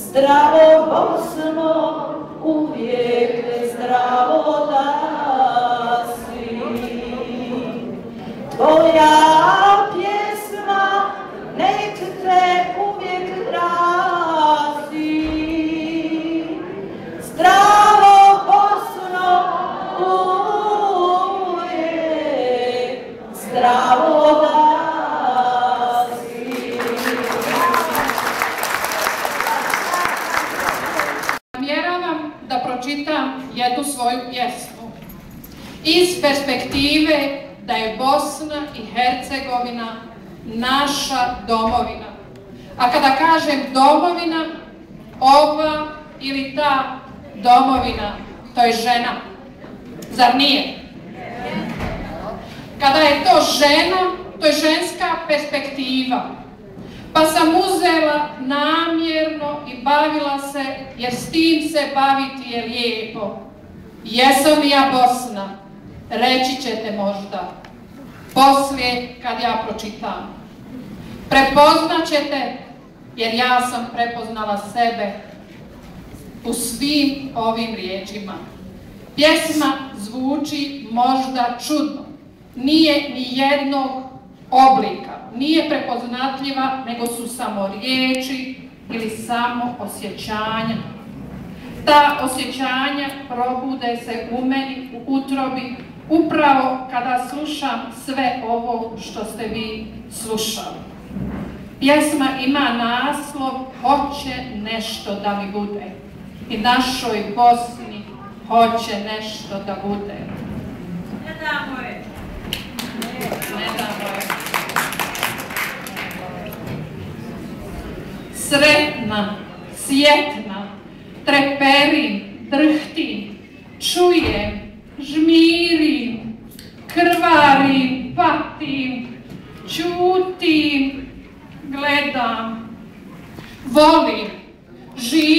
Zdravo Bosno, uvijek zdravo da si. Tvoja pjesma nek te uvijek krasi. Zdravo Bosno, uvijek zdravo da si. Namjeravam da pročitam jednu svoju pjesmu iz perspektive da je Bosna i Hercegovina naša domovina. A kada kažem domovina, ova ili ta domovina, to je žena. Zar nije? Kada je to žena, to je ženska perspektiva. Pa sam uzela namjerno i bavila se, jer s tim se baviti je lijepo. Jesam li ja Bosna? Reći ćete možda, poslije kad ja pročitam. Prepoznat ćete, jer ja sam prepoznala sebe u svim ovim riječima. Pjesma zvuči možda čudno, nije ni jednog oblika, nije prepoznatljiva, nego su samo riječi ili samo osjećanja. Ta osjećanja probude se u meni, u utrobi, upravo kada slušam sve ovo što ste vi slušali. Pjesma ima naslov Hoće nešto da mi bude. I našoj Bosni hoće nešto da bude. Ne damo je. Ne damo je. Sretna, sjetna, treperim, drhtim, čujem, žmirim, krvarim, patim, ćutim, gledam, volim, živim.